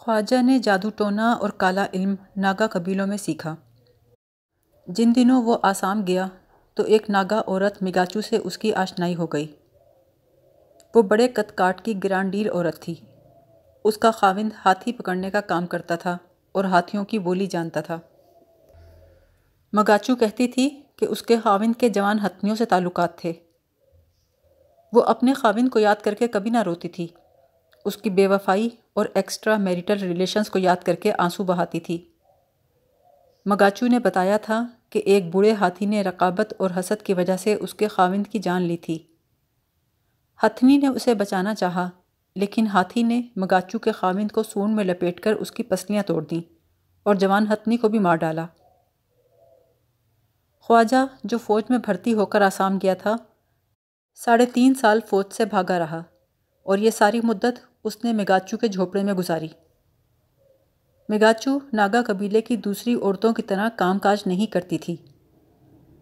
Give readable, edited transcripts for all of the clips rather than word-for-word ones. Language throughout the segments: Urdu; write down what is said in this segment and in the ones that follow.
خواجہ نے جادو ٹونا اور کالا علم ناگا قبیلوں میں سیکھا۔ جن دنوں وہ آسام گیا تو ایک ناگا عورت میگاچو سے اس کی آشنائی ہو گئی۔ وہ بڑے قد کاٹ کی گرانڈیر عورت تھی۔ اس کا خاوند ہاتھی پکڑنے کا کام کرتا تھا اور ہاتھیوں کی بولی جانتا تھا۔ مگاچو کہتی تھی کہ اس کے خاوند کے جوان ہتھنیوں سے تعلقات تھے۔ وہ اپنے خاوند کو یاد کر کے کبھی نہ روتی تھی۔ اس کی بے وفائی اور ایکسٹرا میریٹل ریلیشنز کو یاد کر کے آنسو بہاتی تھی۔ مگاچو نے بتایا تھا کہ ایک بوڑھے ہاتھی نے رقابت اور حسد کی وجہ سے اس کے خاوند کی جان لی تھی۔ ہتھنی نے اسے بچانا چاہا، لیکن ہاتھی نے مگاچو کے خاوند کو سونڈ میں لپیٹ کر اس کی پسلیاں توڑ دیں اور جوان ہتھنی کو بھی مار ڈالا۔ خواجہ جو فوج میں بھرتی ہو کر آسام گیا تھا، 3.5 سال فوج سے بھاگا رہا اور یہ ساری مدت اس نے میگاچو کے جھوپڑے میں گزاری۔ میگاچو ناگا قبیلے کی دوسری عورتوں کی طرح کام کاج نہیں کرتی تھی۔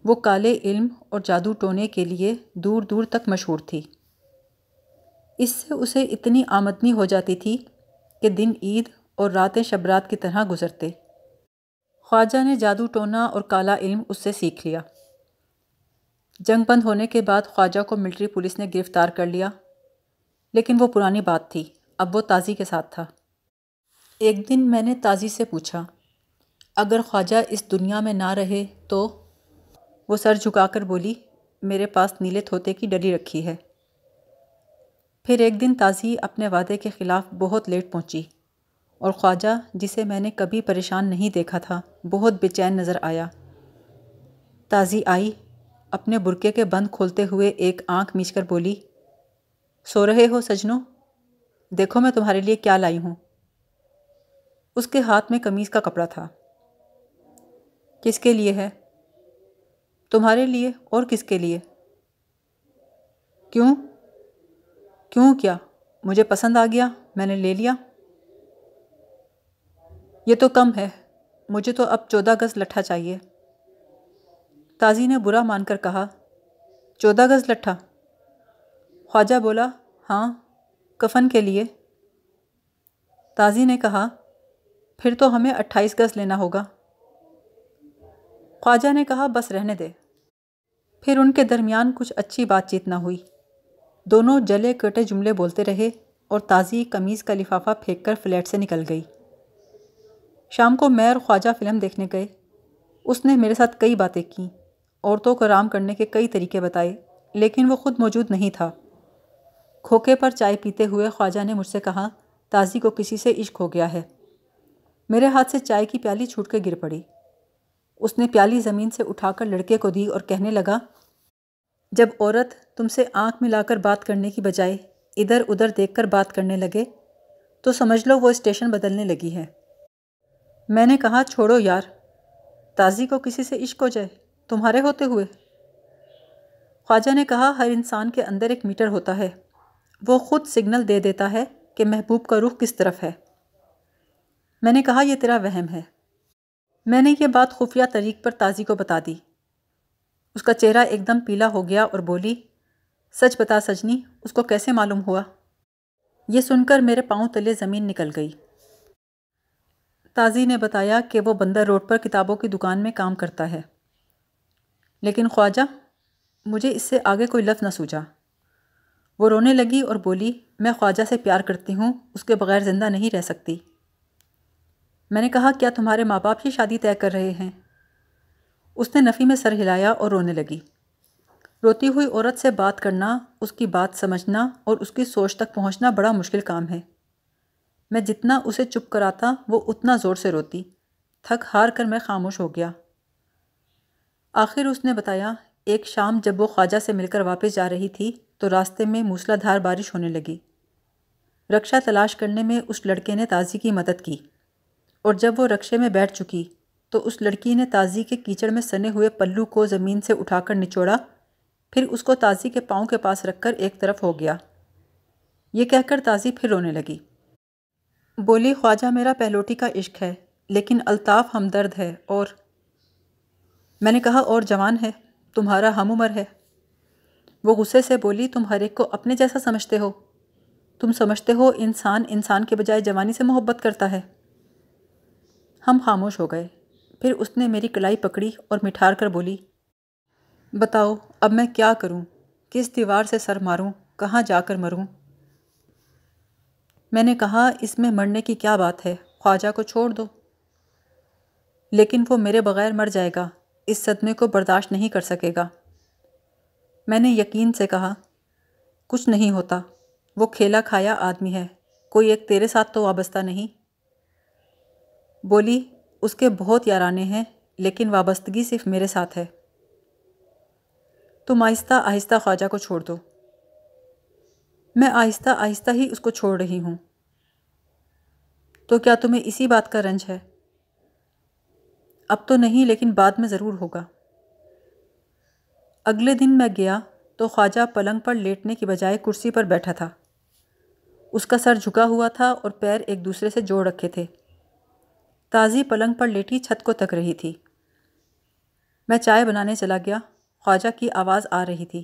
وہ کالے علم اور جادو ٹونے کے لیے دور دور تک مشہور تھی۔ اس سے اسے اتنی آمدنی ہو جاتی تھی کہ دن عید اور راتیں شبرات کی طرح گزرتے۔ خواجہ نے جادو ٹونا اور کالا علم اس سے سیکھ لیا۔ جنگ بند ہونے کے بعد خواجہ کو ملٹری پولیس نے گرفتار کر لیا، لیکن وہ پرانی بات تھی، اب وہ تازی کے ساتھ تھا۔ ایک دن میں نے تازی سے پوچھا، اگر خواجہ اس دنیا میں نہ رہے تو؟ وہ سر جھکا کر بولی، میرے پاس نیلے طوطے کی ڈلی رکھی ہے۔ پھر ایک دن تازی اپنے وعدے کے خلاف بہت لیٹ پہنچی اور خواجہ، جسے میں نے کبھی پریشان نہیں دیکھا تھا، بہت بے چین نظر آیا۔ تازی آئی، اپنے برقعے کے بند کھولتے ہوئے ایک آنکھ میچ کر بولی، سو رہے ہو سجنوں؟ دیکھو میں تمہارے لیے کیا لائی ہوں۔ اس کے ہاتھ میں قمیض کا کپڑا تھا۔ کس کے لیے ہے؟ تمہارے لیے، اور کس کے لیے؟ کیوں؟ کیوں کیا؟ مجھے پسند آ گیا، میں نے لے لیا۔ یہ تو کم ہے، مجھے تو اب 14 گز لٹھا چاہیے۔ تازی نے برا مان کر کہا، 14 گز لٹھا؟ خواجہ بولا، ہاں، کفن کے لیے۔ تازی نے کہا، پھر تو ہمیں 28 گز لینا ہوگا۔ خواجہ نے کہا، بس رہنے دے۔ پھر ان کے درمیان کچھ اچھی بات چیت نہ ہوئی۔ دونوں جلے کٹے جملے بولتے رہے اور تازی قمیض کا لفافہ پھینک کر فلیٹ سے نکل گئی۔ شام کو میں اور خواجہ فلم دیکھنے گئے۔ اس نے میرے ساتھ کئی باتیں کیں، عورتوں کو آرام کرنے کے کئی طریقے بتائے، لیکن وہ خود موجود نہیں تھا۔ کھوکے پر چائے پیتے ہوئے خواجہ نے مجھ سے کہا، تازی کو کسی سے عشق ہو گیا ہے۔ میرے ہاتھ سے چائے کی پیالی چھوٹ کے گر پڑی۔ اس نے پیالی زمین سے اٹھا کر لڑکے کو دی اور کہنے لگا، جب عورت تم سے آنکھ ملا کر بات کرنے کی بجائے ادھر ادھر دیکھ کر بات کرنے لگے تو سمجھ لو وہ اسٹیشن بدلنے لگی ہے۔ میں نے کہا، چھوڑو یار، تازی کو کسی سے عشق ہو جائے، تمہارے ہوتے ہوئے؟ خواجہ نے کہا، ہر انسان کے اندر ایک میٹر ہوتا ہے، وہ خود سگنل دے دیتا ہے کہ محبوب کا رخ کس طرف ہے۔ میں نے کہا، یہ تیرا وہم ہے۔ میں نے یہ بات خفیہ طریق پر تازی کو بتا دی۔ اس کا چہرہ ایک دم پیلا ہو گیا اور بولی، سچ بتا سجنی، اس کو کیسے معلوم ہوا؟ یہ سن کر میرے پاؤں تلے زمین نکل گئی۔ تازی نے بتایا کہ وہ بندر روڈ پر کتابوں کی دکان میں کام کرتا ہے۔ لیکن خواجہ، مجھے اس سے آگے کوئی لفظ نہ سوجا۔ وہ رونے لگی اور بولی، میں خواجہ سے پیار کرتی ہوں، اس کے بغیر زندہ نہیں رہ سکتی۔ میں نے کہا، کیا تمہارے ماں باپ ہی شادی طے کر رہے ہیں؟ اس نے نفی میں سر ہلایا اور رونے لگی۔ روتی ہوئی عورت سے بات کرنا، اس کی بات سمجھنا اور اس کی سوچ تک پہنچنا بڑا مشکل کام ہے۔ میں جتنا اسے چپ کراتا وہ اتنا زور سے روتی۔ تھک ہار کر میں خاموش ہو گیا۔ آخر اس نے بتایا، ایک شام جب وہ خواجہ سے مل کر واپس جا رہی تھی تو راستے میں موسلا دھار بارش ہونے لگی۔ رکشہ تلاش کرنے میں اس لڑکے نے تازی کی مدد کی، اور جب وہ رکشے میں بیٹھ چکی تو اس لڑکی نے تازی کے کیچڑ میں سنے ہوئے پلو کو زمین سے اٹھا کر نچوڑا، پھر اس کو تازی کے پاؤں کے پاس رکھ کر ایک طرف ہو گیا۔ یہ کہہ کر تازی پھر رونے لگی۔ بولی، خواجہ میرا پہلوٹی کا عشق ہے، لیکن الطاف ہمدرد ہے، اور میں نے کہا، اور جوان ہے، تمہارا ہم عمر ہے۔ وہ غصے سے بولی، تم ہر ایک کو اپنے جیسا سمجھتے ہو؟ تم سمجھتے ہو انسان انسان کے بجائے جوانی سے محبت کرتا ہے؟ ہم خاموش ہو گئے۔ پھر اس نے میری کلائی پکڑی اور مٹھار کر بولی، بتاؤ اب میں کیا کروں؟ کس دیوار سے سر ماروں؟ کہاں جا کر مروں؟ میں نے کہا، اس میں مرنے کی کیا بات ہے، خواجہ کو چھوڑ دو۔ لیکن وہ میرے بغیر مر جائے گا، اس صدمے کو برداشت نہیں کر سکے گا۔ میں نے یقین سے کہا، کچھ نہیں ہوتا، وہ کھیلا کھایا آدمی ہے، کوئی ایک تیرے ساتھ تو وابستہ نہیں۔ بولی، اس کے بہت یارانے ہیں، لیکن وابستگی صرف میرے ساتھ ہے۔ تم آہستہ آہستہ خواجہ کو چھوڑ دو۔ میں آہستہ آہستہ ہی اس کو چھوڑ رہی ہوں۔ تو کیا تمہیں اسی بات کا رنج ہے؟ اب تو نہیں، لیکن بعد میں ضرور ہوگا۔ اگلے دن میں گیا تو خواجہ پلنگ پر لیٹنے کی بجائے کرسی پر بیٹھا تھا۔ اس کا سر جھکا ہوا تھا اور پیر ایک دوسرے سے جوڑ رکھے تھے۔ تازی پلنگ پر لیٹی چھت کو تک رہی تھی۔ میں چائے بنانے چلا گیا۔ خواجہ کی آواز آ رہی تھی،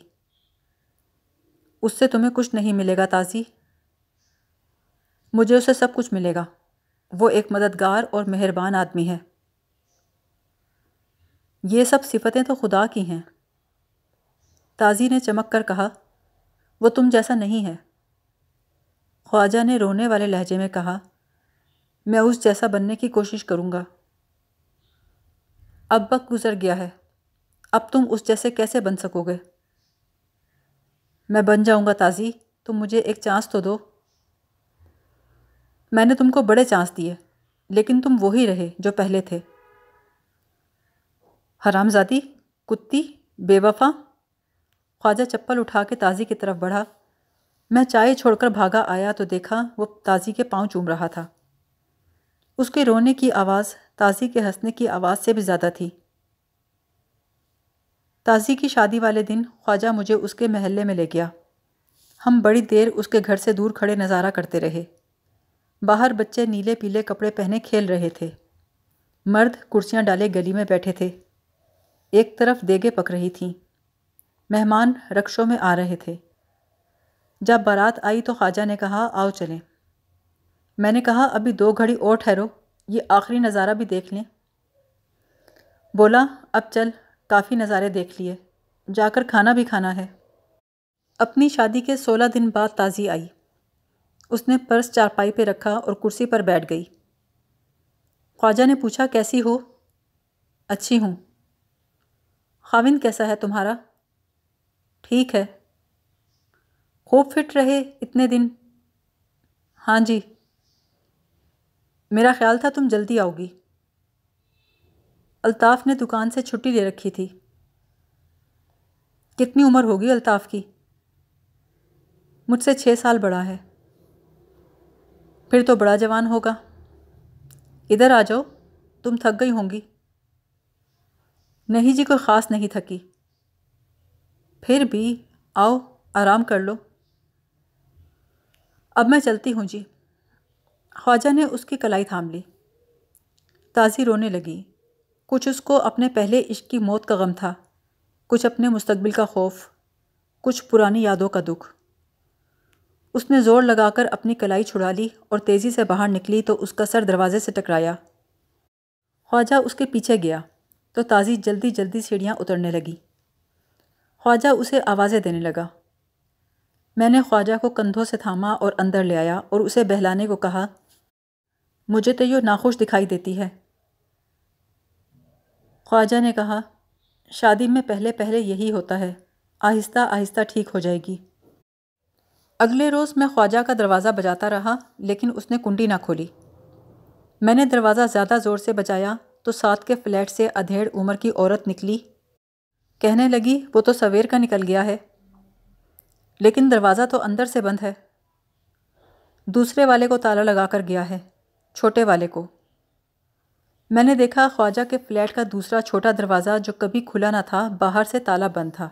اس سے تمہیں کچھ نہیں ملے گا تازی۔ مجھے اسے سب کچھ ملے گا، وہ ایک مددگار اور مہربان آدمی ہے۔ یہ سب صفتیں تو خدا کی ہیں۔ تازی نے چمک کر کہا، وہ تم جیسا نہیں ہے۔ خواجہ نے رونے والے لہجے میں کہا، میں اس جیسا بننے کی کوشش کروں گا۔ اب وقت گزر گیا ہے، اب تم اس جیسے کیسے بن سکو گے؟ میں بن جاؤں گا تازی، تم مجھے ایک چانس تو دو۔ میں نے تم کو بڑے چانس دیے، لیکن تم وہی رہے جو پہلے تھے۔ حرامزادی، کتی، بے وفا۔ خواجہ چپل اٹھا کے تازی کی طرف بڑھا۔ میں چائے چھوڑ کر بھاگا آیا تو دیکھا وہ تازی کے پاؤں چوم رہا تھا۔ اس کے رونے کی آواز تازی کے ہنسنے کی آواز سے بھی زیادہ تھی۔ تازی کی شادی والے دن خواجہ مجھے اس کے محلے میں لے گیا۔ ہم بڑی دیر اس کے گھر سے دور کھڑے نظارہ کرتے رہے۔ باہر بچے نیلے پیلے کپڑے پہنے کھیل رہے تھے۔ مرد کرسیاں ڈالے گلی میں بیٹھے تھے۔ ایک طرف دیگیں پک رہی تھیں۔ مہمان رکشوں میں آ رہے تھے۔ جب بارات آئی تو خواجہ نے کہا، آؤ چلیں۔ میں نے کہا، ابھی 2 گھڑی اور ٹھہرو، یہ آخری نظارہ بھی دیکھ لیں۔ بولا، اب چل، کافی نظارے دیکھ لیے، جا کر کھانا بھی کھانا ہے۔ اپنی شادی کے 16 دن بعد تازی آئی۔ اس نے پرس چارپائی پہ رکھا اور کرسی پر بیٹھ گئی۔ خواجہ نے پوچھا، کیسی ہو؟ اچھی ہوں۔ خاوند کیسا ہے تمہارا؟ ٹھیک ہے۔ خوب فٹ رہے اتنے دن؟ ہاں جی۔ میرا خیال تھا تم جلدی آؤ گی۔ الطاف نے دکان سے چھٹی لے رکھی تھی۔ کتنی عمر ہوگی الطاف کی؟ مجھ سے 6 سال بڑا ہے۔ پھر تو بڑا جوان ہوگا۔ ادھر آ جاؤ، تم تھک گئی ہوں گی۔ نہیں جی، کوئی خاص نہیں تھکی۔ پھر بھی آؤ، آرام کر لو۔ اب میں چلتی ہوں جی۔ خواجہ نے اس کی کلائی تھام لی۔ تازی رونے لگی۔ کچھ اس کو اپنے پہلے عشق کی موت کا غم تھا، کچھ اپنے مستقبل کا خوف، کچھ پرانی یادوں کا دکھ۔ اس نے زور لگا کر اپنی کلائی چھڑا لی اور تیزی سے باہر نکلی تو اس کا سر دروازے سے ٹکرایا۔ خواجہ اس کے پیچھے گیا تو تازی جلدی جلدی سیڑھیاں اترنے لگی۔ خواجہ اسے آوازیں دینے لگا۔ میں نے خواجہ کو کندھوں سے تھاما اور اندر لے آیا اور اسے بہلانے کو کہا، مجھے تو یہ ناخوش دکھائی دیتی ہے۔ خواجہ نے کہا، شادی میں پہلے پہلے یہی ہوتا ہے، آہستہ آہستہ ٹھیک ہو جائے گی۔ اگلے روز میں خواجہ کا دروازہ بجاتا رہا، لیکن اس نے کنڈی نہ کھولی۔ میں نے دروازہ زیادہ زور سے بجایا تو ساتھ کے فلیٹ سے ادھیڑ عمر کی عورت نکلی۔ کہنے لگی، وہ تو سویر کا نکل گیا ہے، لیکن دروازہ تو اندر سے بند ہے۔ دوسرے والے کو تالا لگا کر گیا ہے، چھوٹے والے کو۔ میں نے دیکھا خواجہ کے فلیٹ کا دوسرا چھوٹا دروازہ جو کبھی کھلا نہ تھا، باہر سے تالا بند تھا۔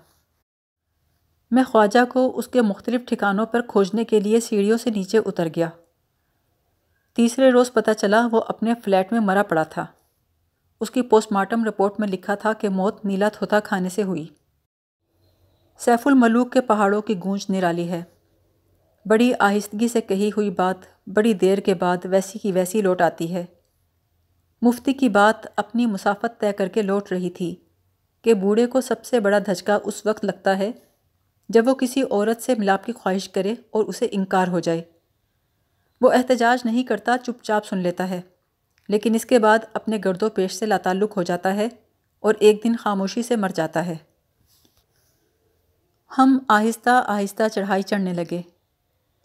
میں خواجہ کو اس کے مختلف ٹھکانوں پر کھوجنے کے لیے سیڑھیوں سے نیچے اتر گیا۔ تیسرے روز پتہ چلا وہ اپنے فلیٹ میں مرا پڑا تھا۔ اس کی پوسٹ مارٹم رپورٹ میں لکھا تھا کہ موت نیلا تھوتا کھانے سے ہوئی۔ سیف الملوک کے پہاڑوں کی گونج نرالی ہے۔ بڑی آہستگی سے کہی ہوئی بات بڑی دیر کے بعد ویسی کی ویسی لوٹ آتی ہے۔ مفتی کی بات اپنی مسافت طے کر کے لوٹ رہی تھی کہ بوڑھے کو سب سے بڑا دھچکا اس وقت لگتا ہے جب وہ کسی عورت سے ملاپ کی خواہش کرے اور اسے انکار ہو جائے۔ وہ احتجاج نہیں کرتا، چپ چاپ سن لیتا ہے، لیکن اس کے بعد اپنے گرد و پیش سے لاتعلق ہو جاتا ہے اور ایک دن خاموشی سے مر جاتا ہے۔ ہم آہستہ آہستہ چڑھائی چڑھنے لگے،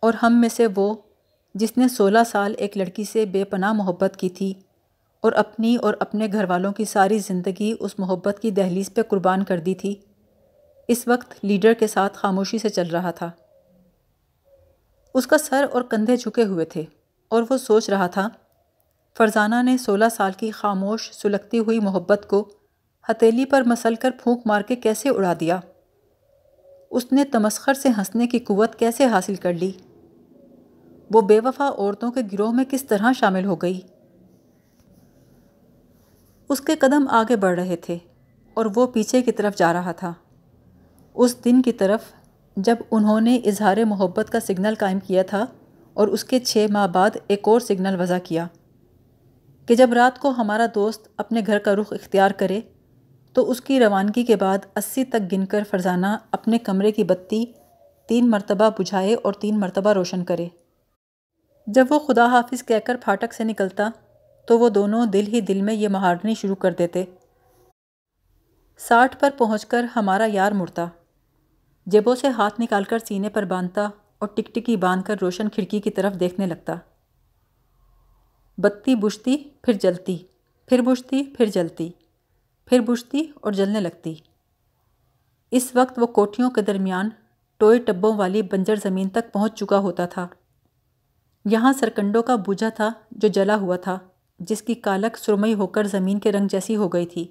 اور ہم میں سے وہ جس نے 16 سال ایک لڑکی سے بے پناہ محبت کی تھی اور اپنی اور اپنے گھر والوں کی ساری زندگی اس محبت کی دہلیز پہ قربان کر دی تھی، اس وقت لیڈر کے ساتھ خاموشی سے چل رہا تھا۔ اس کا سر اور کندھے جھکے ہوئے تھے اور وہ سوچ رہا تھا، فرزانہ نے 16 سال کی خاموش سلگتی ہوئی محبت کو ہتھیلی پر مسل کر پھونک مار کے کیسے اڑا دیا؟ اس نے تمسخر سے ہنسنے کی قوت کیسے حاصل کر لی؟ وہ بے وفا عورتوں کے گروہ میں کس طرح شامل ہو گئی؟ اس کے قدم آگے بڑھ رہے تھے اور وہ پیچھے کی طرف جا رہا تھا، اس دن کی طرف جب انہوں نے اظہار محبت کا سگنل قائم کیا تھا اور اس کے 6 ماہ بعد ایک اور سگنل وضع کیا کہ جب رات کو ہمارا دوست اپنے گھر کا رخ اختیار کرے تو اس کی روانگی کے بعد 80 تک گن کر فرزانہ اپنے کمرے کی بتی 3 مرتبہ بجھائے اور 3 مرتبہ روشن کرے۔ جب وہ خدا حافظ کہہ کر پھاٹک سے نکلتا تو وہ دونوں دل ہی دل میں یہ مہارنی شروع کر دیتے، 60 پر پہنچ کر ہمارا یار مڑتا، جیبوں سے ہاتھ نکال کر سینے پر باندھتا اور ٹکٹکی باندھ کر روشن کھڑکی کی طرف دیکھنے لگتا۔ بتی بجھتی پھر جلتی، پھر بجھتی پھر جلتی، پھر بجھتی اور جلنے لگتی۔ اس وقت وہ کوٹھیوں کے درمیان ٹوئے ٹبوں والی بنجر زمین تک پہنچ چکا ہوتا تھا۔ یہاں سرکنڈوں کا بوجھا تھا جو جلا ہوا تھا، جس کی کالک سرمئی ہو کر زمین کے رنگ جیسی ہو گئی تھی۔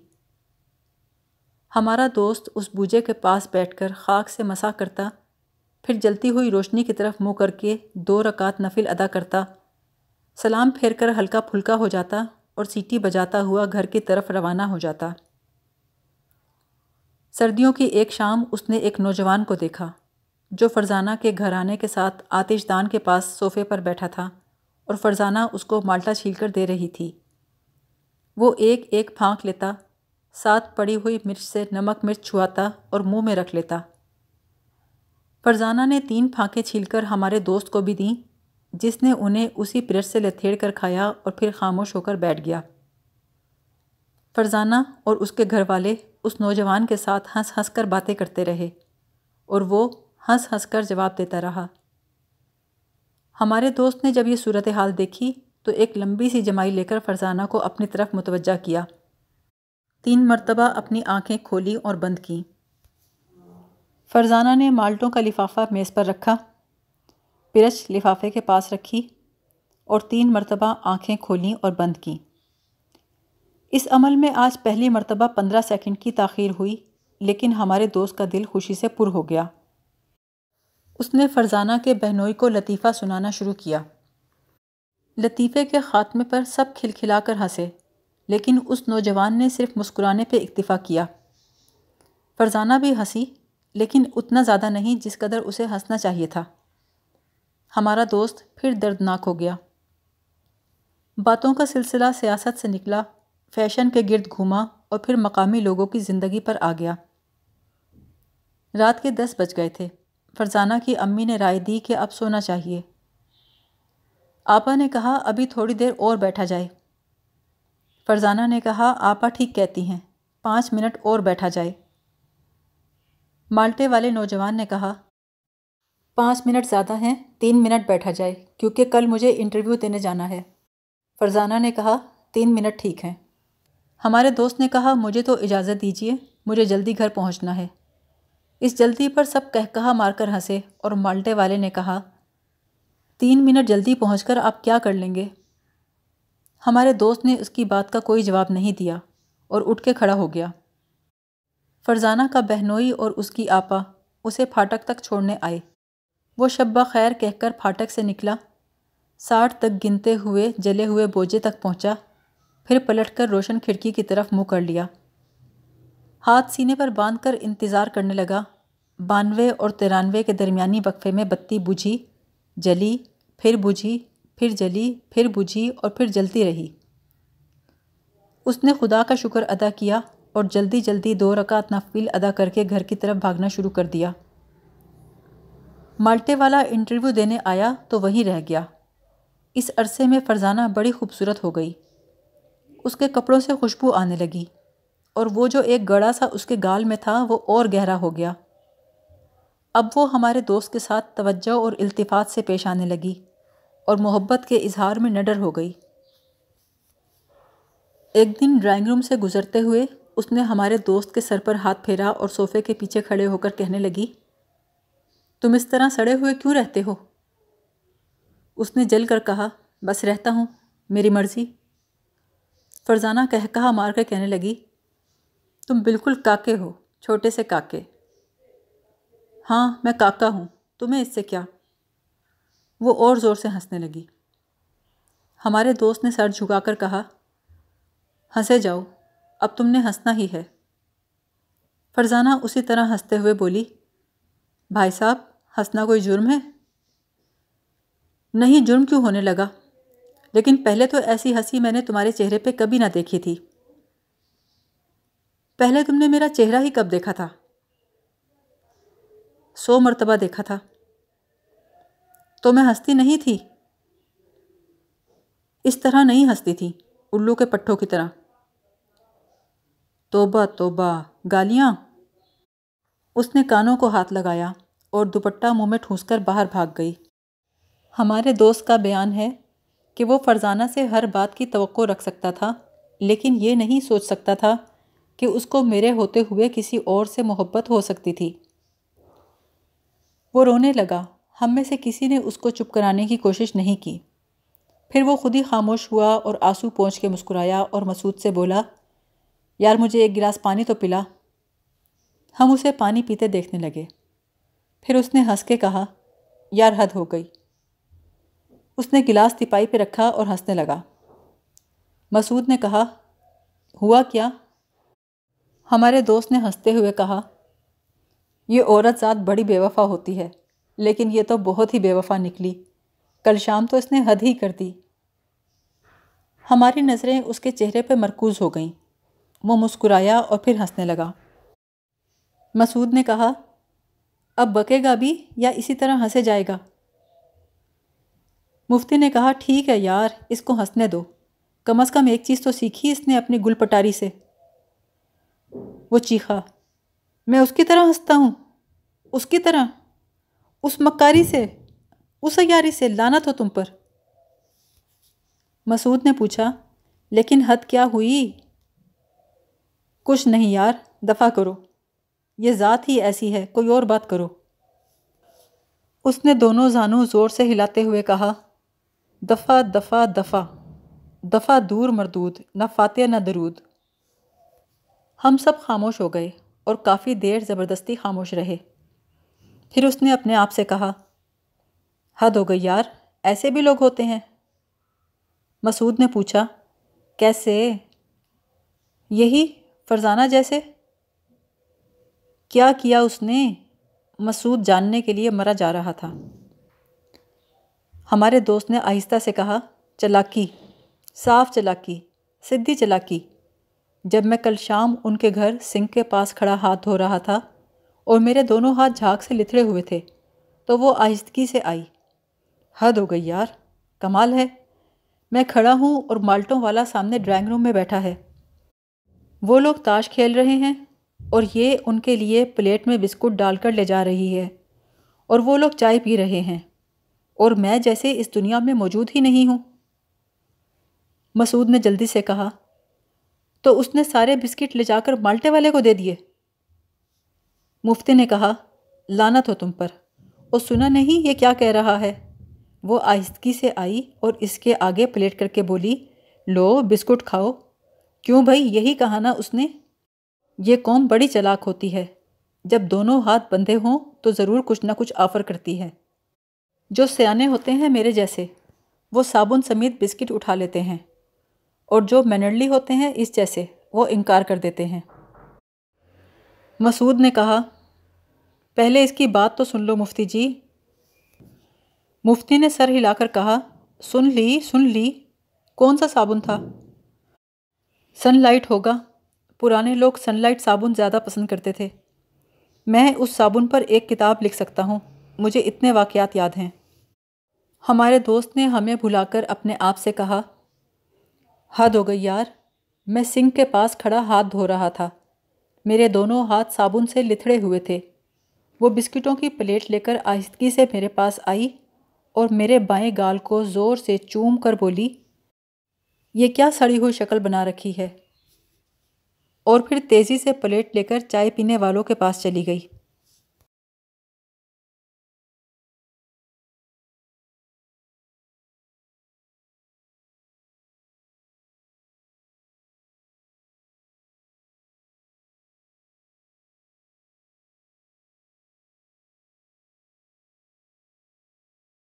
ہمارا دوست اس بوجھے کے پاس بیٹھ کر خاک سے مسح کرتا، پھر جلتی ہوئی روشنی کی طرف منہ کر کے 2 رکعت نفل ادا کرتا، سلام پھیر کر ہلکا پھلکا ہو جاتا اور سیٹی بجاتا ہوا گھر کی طرف روانہ ہو جاتا۔ سردیوں کی ایک شام اس نے ایک نوجوان کو دیکھا جو فرزانہ کے گھرانے کے ساتھ آتش دان کے پاس صوفے پر بیٹھا تھا اور فرزانہ اس کو مالٹا چھیل کر دے رہی تھی۔ وہ ایک ایک پھانک لیتا، ساتھ پڑی ہوئی مرچ سے نمک مرچ چھواتا اور منہ میں رکھ لیتا۔ فرزانہ نے 3 پھانکیں چھیل کر ہمارے دوست کو بھی دیں، جس نے انہیں اسی پلیٹ سے لتھیڑ کر کھایا اور پھر خاموش ہو کر بیٹھ گیا۔ فرزانہ اور اس کے گھر والے اس نوجوان کے ساتھ ہنس ہنس کر باتیں کرتے رہے اور وہ ہنس ہنس کر جواب دیتا رہا۔ ہمارے دوست نے جب یہ صورتحال دیکھی تو ایک لمبی سی جمائی لے کر فرزانہ کو اپنی طرف متوجہ کیا، 3 مرتبہ اپنی آنکھیں کھولی اور بند کیں۔ فرزانہ نے مالٹوں کا لفافہ میز پر رکھا، پرچ لفافے کے پاس رکھی اور 3 مرتبہ آنکھیں کھولیں اور بند کیں۔ اس عمل میں آج پہلی مرتبہ 15 سیکنڈ کی تاخیر ہوئی، لیکن ہمارے دوست کا دل خوشی سے پر ہو گیا۔ اس نے فرزانہ کے بہنوئی کو لطیفہ سنانا شروع کیا۔ لطیفے کے خاتمے پر سب کھلکھلا کر ہنسے، لیکن اس نوجوان نے صرف مسکرانے پہ اکتفا کیا۔ فرزانہ بھی ہنسی، لیکن اتنا زیادہ نہیں جس قدر اسے ہنسنا چاہیے تھا۔ ہمارا دوست پھر دردناک ہو گیا۔ باتوں کا سلسلہ سیاست سے نکلا، فیشن کے گرد گھوما اور پھر مقامی لوگوں کی زندگی پر آ گیا۔ رات کے 10 بج گئے تھے۔ فرزانہ کی امی نے رائے دی کہ اب سونا چاہیے۔ آپا نے کہا ابھی تھوڑی دیر اور بیٹھا جائے۔ فرزانہ نے کہا آپا ٹھیک کہتی ہیں، 5 منٹ اور بیٹھا جائے۔ مالٹے والے نوجوان نے کہا 5 منٹ زیادہ ہیں، 3 منٹ بیٹھا جائے کیونکہ کل مجھے انٹرویو دینے جانا ہے۔ فرزانہ نے کہا 3 منٹ ٹھیک ہیں۔ ہمارے دوست نے کہا مجھے تو اجازت دیجیے، مجھے جلدی گھر پہنچنا ہے۔ اس جلدی پر سب کہکہا مار کر ہنسے اور مالٹے والے نے کہا 3 منٹ جلدی پہنچ کر آپ کیا کر لیں گے؟ ہمارے دوست نے اس کی بات کا کوئی جواب نہیں دیا اور اٹھ کے کھڑا ہو گیا۔ فرزانہ کا بہنوئی اور اس کی آپا اسے پھاٹک تک چھوڑنے آئے۔ وہ شب بخیر کہہ کر پھاٹک سے نکلا، 60 تک گنتے ہوئے جلے ہوئے بوجھے تک پہنچا، پھر پلٹ کر روشن کھڑکی کی طرف منہ کر لیا، ہاتھ سینے پر باندھ کر انتظار کرنے لگا۔ 92 اور 93 کے درمیانی وقفے میں بتی بجھی جلی، پھر بجھی، پھر جلی، پھر بجھی اور پھر جلتی رہی۔ اس نے خدا کا شکر ادا کیا اور جلدی جلدی 2 رکعت نفل ادا کر کے گھر کی طرف بھاگنا شروع کر دیا۔ مالٹے والا انٹرویو دینے آیا تو وہیں رہ گیا۔ اس عرصے میں فرزانہ بڑی خوبصورت ہو گئی۔ اس کے کپڑوں سے خوشبو آنے لگی اور وہ جو ایک گڑا سا اس کے گال میں تھا وہ اور گہرا ہو گیا۔ اب وہ ہمارے دوست کے ساتھ توجہ اور التفات سے پیش آنے لگی اور محبت کے اظہار میں نڈر ہو گئی۔ ایک دن ڈرائنگ روم سے گزرتے ہوئے اس نے ہمارے دوست کے سر پر ہاتھ پھیرا اور صوفے کے پیچھے کھڑے ہو کر کہنے لگی، تم اس طرح سڑے ہوئے کیوں رہتے ہو؟ اس نے جل کر کہا، بس رہتا ہوں، میری مرضی۔ فرزانہ قہقہا مار کر کہنے لگی، تم بالکل کاکے ہو، چھوٹے سے کاکے۔ ہاں میں کاکا ہوں، تمہیں اس سے کیا؟ وہ اور زور سے ہنسنے لگی۔ ہمارے دوست نے سر جھکا کر کہا، ہنسے جاؤ، اب تم نے ہنسنا ہی ہے۔ فرزانہ اسی طرح ہنستے ہوئے بولی، بھائی صاحب ہنسنا کوئی جرم ہے؟ نہیں، جرم کیوں ہونے لگا؟ لیکن پہلے تو ایسی ہنسی میں نے تمہارے چہرے پہ کبھی نہ دیکھی تھی۔ پہلے تم نے میرا چہرہ ہی کب دیکھا تھا؟ 100 مرتبہ دیکھا تھا۔ تو میں ہنستی نہیں تھی؟ اس طرح نہیں ہنستی تھی، الو کے پٹھوں کی طرح۔ توبہ توبہ، گالیاں؟ اس نے کانوں کو ہاتھ لگایا اور دوپٹہ منہ میں ٹھونس کر باہر بھاگ گئی۔ ہمارے دوست کا بیان ہے کہ وہ فرزانہ سے ہر بات کی توقع رکھ سکتا تھا، لیکن یہ نہیں سوچ سکتا تھا کہ اس کو میرے ہوتے ہوئے کسی اور سے محبت ہو سکتی تھی۔ وہ رونے لگا، ہم میں سے کسی نے اس کو چپ کرانے کی کوشش نہیں کی۔ پھر وہ خود ہی خاموش ہوا اور آنسو پونچھ کے مسکرایا اور مسعود سے بولا، یار مجھے ایک گلاس پانی تو پلا۔ ہم اسے پانی پیتے دیکھنے لگے۔ پھر اس نے ہنس کے کہا، یار حد ہو گئی۔ اس نے گلاس تپائی پہ رکھا اور ہنسنے لگا۔ مسعود نے کہا، ہوا کیا؟ ہمارے دوست نے ہنستے ہوئے کہا، یہ عورت ذات بڑی بے وفا ہوتی ہے، لیکن یہ تو بہت ہی بے وفا نکلی۔ کل شام تو اس نے حد ہی کر دی۔ ہماری نظریں اس کے چہرے پہ مرکوز ہو گئیں۔ وہ مسکرایا اور پھر ہنسنے لگا۔ مسعود نے کہا، اب بکے گا بھی یا اسی طرح ہنسے جائے گا؟ مفتی نے کہا، ٹھیک ہے یار، اس کو ہنسنے دو، کم از کم ایک چیز تو سیکھی اس نے اپنی گل پٹاری سے۔ وہ چیخا، میں اس کی طرح ہنستا ہوں؟ اس کی طرح؟ اس مکاری سے، اس عیاری سے، لعنت ہو تم پر۔ مسعود نے پوچھا، لیکن حد کیا ہوئی؟ کچھ نہیں یار، دفع کرو، یہ ذات ہی ایسی ہے، کوئی اور بات کرو۔ اس نے دونوں زانوں زور سے ہلاتے ہوئے کہا، دفع دفع دفع، دفع دور مردود، نہ فاتحہ نہ درود۔ ہم سب خاموش ہو گئے اور کافی دیر زبردستی خاموش رہے۔ پھر اس نے اپنے آپ سے کہا، حد ہو گئی یار، ایسے بھی لوگ ہوتے ہیں؟ مسعود نے پوچھا، کیسے؟ یہی فرزانہ جیسے۔ کیا کیا اس نے؟ مسعود جاننے کے لیے مرا جا رہا تھا۔ ہمارے دوست نے آہستہ سے کہا، چلاکی، صاف چلاکی، سدھی چلاکی۔ جب میں کل شام ان کے گھر سنک کے پاس کھڑا ہاتھ دھو رہا تھا اور میرے دونوں ہاتھ جھاگ سے لتھڑے ہوئے تھے تو وہ آہستگی سے آئی۔ حد ہو گئی یار، کمال ہے، میں کھڑا ہوں اور مالٹوں والا سامنے ڈرائنگ روم میں بیٹھا ہے۔ وہ لوگ تاش کھیل رہے ہیں اور یہ ان کے لیے پلیٹ میں بسکٹ ڈال کر لے جا رہی ہے، اور وہ لوگ چائے پی رہے ہیں، اور میں جیسے اس دنیا میں موجود ہی نہیں ہوں۔ مسعود نے جلدی سے کہا، تو اس نے سارے بسکٹ لے جا کر مالٹے والے کو دے دیے؟ مفتی نے کہا، لعنت ہو تم پر، اور سنا نہیں یہ کیا کہہ رہا ہے؟ وہ آہستگی سے آئی اور اس کے آگے پلیٹ کر کے بولی، لو بسکٹ کھاؤ۔ کیوں بھائی، یہی کہا نا اس نے، یہ قوم بڑی چلاک ہوتی ہے، جب دونوں ہاتھ بندھے ہوں تو ضرور کچھ نہ کچھ آفر کرتی ہے۔ جو سیانے ہوتے ہیں میرے جیسے، وہ صابن سمیت بسکٹ اٹھا لیتے ہیں، اور جو مینرلی ہوتے ہیں اس جیسے، وہ انکار کر دیتے ہیں۔ مسعود نے کہا، پہلے اس کی بات تو سن لو مفتی جی۔ مفتی نے سر ہلا کر کہا، سن لی، کون سا صابن تھا؟ سن لائٹ ہوگا، پرانے لوگ سن لائٹ صابن زیادہ پسند کرتے تھے۔ میں اس صابن پر ایک کتاب لکھ سکتا ہوں، مجھے اتنے واقعات یاد ہیں۔ ہمارے دوست نے ہمیں بھلا کر اپنے آپ سے کہا، حد ہو گئی یار، میں سنک کے پاس کھڑا ہاتھ دھو رہا تھا، میرے دونوں ہاتھ صابن سے لتھڑے ہوئے تھے۔ وہ بسکٹوں کی پلیٹ لے کر آہستگی سے میرے پاس آئی اور میرے بائیں گال کو زور سے چوم کر بولی، یہ کیا سڑی ہوئی شکل بنا رکھی ہے؟ اور پھر تیزی سے پلیٹ لے کر چائے پینے والوں کے پاس چلی گئی۔